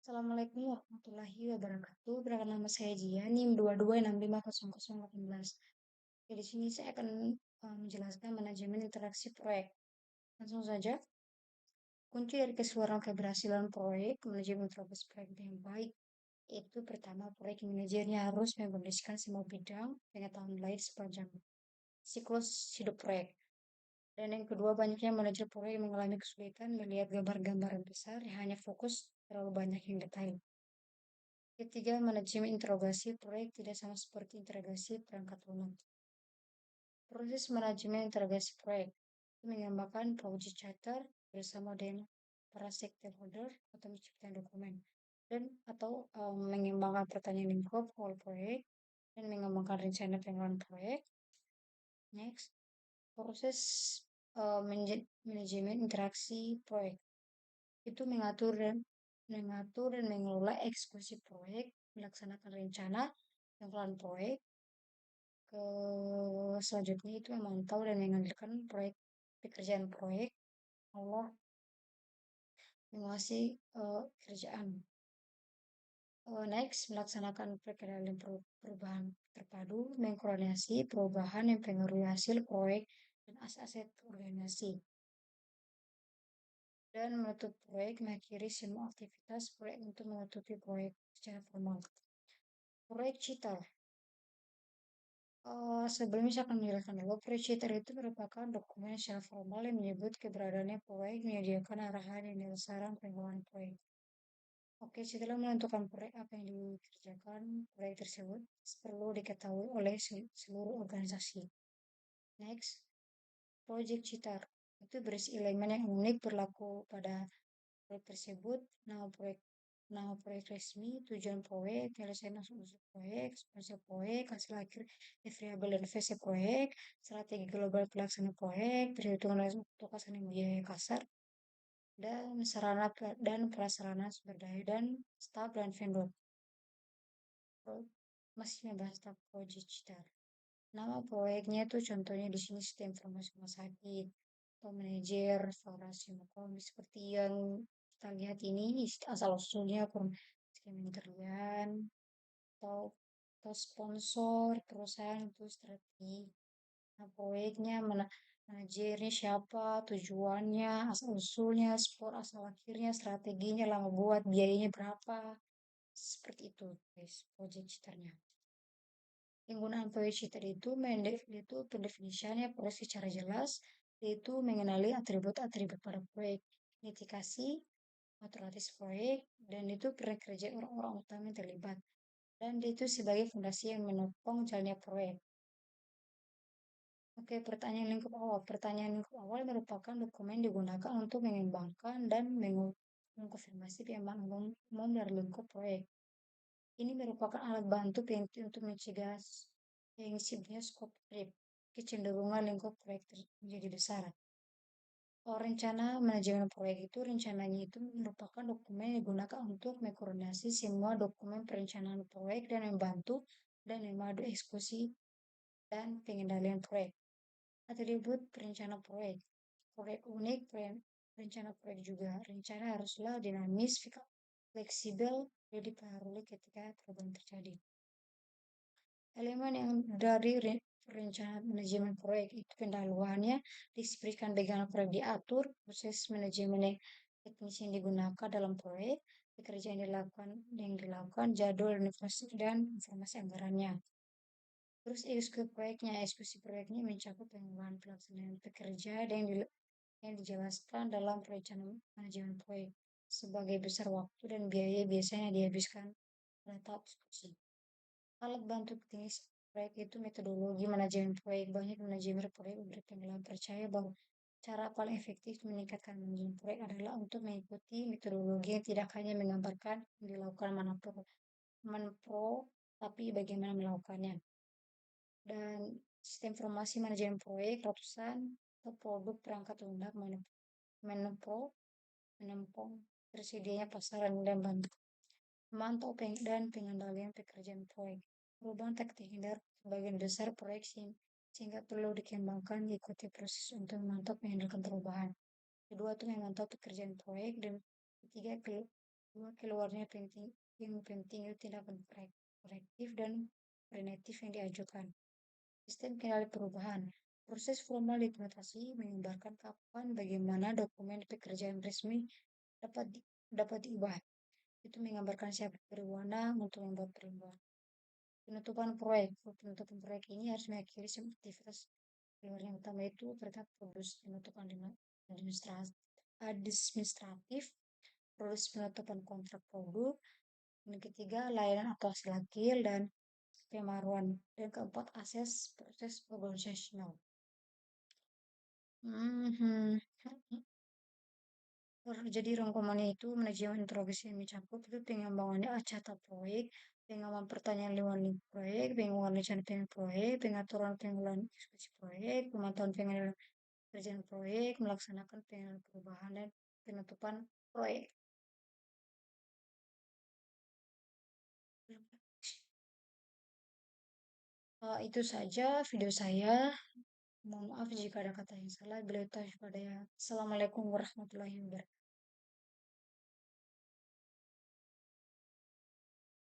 Assalamualaikum warahmatullahi wabarakatuh. Perkenalkan nama saya Jia, NIM 22650018. Oke, di sini saya akan menjelaskan manajemen interaksi proyek. Langsung saja. Kunci dari keseluruhan keberhasilan proyek, manajemen interaksi proyek yang baik, itu pertama, proyek manajernya harus mengkondisikan semua bidang pengetahuan lain sepanjang siklus hidup proyek. Dan yang kedua, banyaknya manajer proyek mengalami kesulitan melihat gambar-gambaran besar yang hanya fokus terlalu banyak yang detail. Ketiga, manajemen interogasi proyek tidak sama seperti interogasi perangkat lunak. Proses manajemen interogasi proyek itu mengembangkan project charter bersama dengan para stakeholder atau menciptakan dokumen dan atau mengembangkan pertanyaan lingkup awal proyek dan mengembangkan rencana pengelolaan proyek. Next, proses manajemen interaksi proyek itu mengatur dan mengelola eksekusi proyek, melaksanakan rencana pengelolaan proyek. Selanjutnya itu memantau dan mengendalikan proyek pekerjaan proyek, Allah menguasai kerjaan. Next, melaksanakan pekerjaan perubahan terpadu, mengkoordinasi perubahan yang mempengaruhi hasil proyek dan aset organisasi. Dan menutup proyek, mengakhiri semua aktivitas proyek untuk menutupi proyek secara formal. Proyek Citar. Sebelumnya saya akan menjelaskan dulu, proyek Citar itu merupakan dokumen secara formal yang menyebut keberadaannya proyek, menyediakan arahan yang disaran pengelolaan proyek. Oke, setelah menentukan proyek apa yang dikerjakan, proyek tersebut perlu diketahui oleh seluruh organisasi. Next, Project Citar itu berisi elemen yang unik berlaku pada proyek tersebut, nama proyek resmi, tujuan proyek, penyelesaian unsur proyek, sponsor proyek, hasil akhir, variabel dan fase proyek, strategi global pelaksanaan proyek, perhitungan untuk pelaksanaan biaya kasar, dan sarana dan prasarana sumber daya dan staf dan vendor. Masih membahas tentang Project Citar. Nama proyeknya itu contohnya di sini sistem informasi rumah sakit atau manajer restaurasi makom seperti yang kita lihat ini asal usulnya kementerian atau sponsor perusahaan itu strategi. Nah, proyeknya manajernya siapa, tujuannya, asal usulnya, sport asal akhirnya, strateginya, lama buat, biayanya berapa, seperti itu guys, project cheaternya. Penggunaan proyek cheater itu pendefinisiannya proses secara jelas, yaitu mengenali atribut-atribut pada proyek, indikasi, otomatis proyek, dan itu kerja orang-orang utama yang terlibat. Dan itu sebagai fondasi yang menopang jalannya proyek. Oke, pertanyaan lingkup awal. Pertanyaan lingkup awal merupakan dokumen digunakan untuk mengembangkan dan mengkonfirmasi pengembangan umum dari lingkup proyek. Ini merupakan alat bantu penting untuk mencegah yang disebutnya scope creep, kecenderungan lingkup proyek menjadi besar. Rencana manajemen proyek itu rencananya itu merupakan dokumen yang digunakan untuk mengkoordinasi semua dokumen perencanaan proyek dan membantu dan memadu eksekusi dan pengendalian proyek. Atribut perencana proyek. Proyek unik, rencana proyek juga. Rencana haruslah dinamis, fleksibel, dan dipengaruhi ketika perubahan terjadi. Elemen yang dari rencana manajemen proyek itu pendahuluannya disebutkan bagaimana proyek diatur, proses manajemen teknis yang digunakan dalam proyek, pekerjaan yang dilakukan, jadwal dan informasi anggarannya. Terus eksekusi proyeknya mencakup pengembangan pelaksanaan pekerja yang dijelaskan dalam perencanaan manajemen proyek. Sebagai besar waktu dan biaya biasanya dihabiskan pada tahap eksekusi. Alat bantu teknis proyek itu metodologi manajemen proyek. Banyak manajemen proyek berpengalaman percaya bahwa cara paling efektif meningkatkan manajemen proyek adalah untuk mengikuti metodologi yang tidak hanya menggambarkan yang dilakukan manpro, tapi bagaimana melakukannya. Dan sistem informasi manajemen proyek ratusan atau produk perangkat lunak menempong tersedianya pasaran dan bantu memantau dan pengendalian pekerjaan proyek. Perubahan tak terhindar sebagian besar proyek sehingga perlu dikembangkan diikuti proses untuk memantau mengendalikan perubahan. Kedua itu memantau pekerjaan proyek dan ketiga Dua, keluarnya penting, yang penting itu tindakan korektif dan preventif yang diajukan. Sistem kendali perubahan. Proses formal implementasi menggambarkan kapan, bagaimana dokumen pekerjaan resmi dapat dapat diubah. Itu menggambarkan siapa berwenang untuk membuat perubahan. Penutupan proyek. Penutupan proyek ini harus mengakhiri semua aktivitas keluar yang utama itu terkait penutupan administratif, proses penutupan kontrak produk, yang ketiga layanan atau hasil akhir dan pemaruan, dan keempat akses proses organisasional. Mhm. Jadi rangkumannya itu manajemen interogasi yang mencakup itu pengembangannya acata proyek, pengembangan pertanyaan lewat link proyek, pengembangan rencana proyek, pengaturan pengelolaan eksekusi proyek, pemantauan pengelolaan kerjaan proyek, melaksanakan pengelolaan perubahan dan penutupan proyek. Itu saja video saya. Mohon maaf jika ada kata yang salah. Beliau tahu pada ya. Assalamualaikum warahmatullahi wabarakatuh.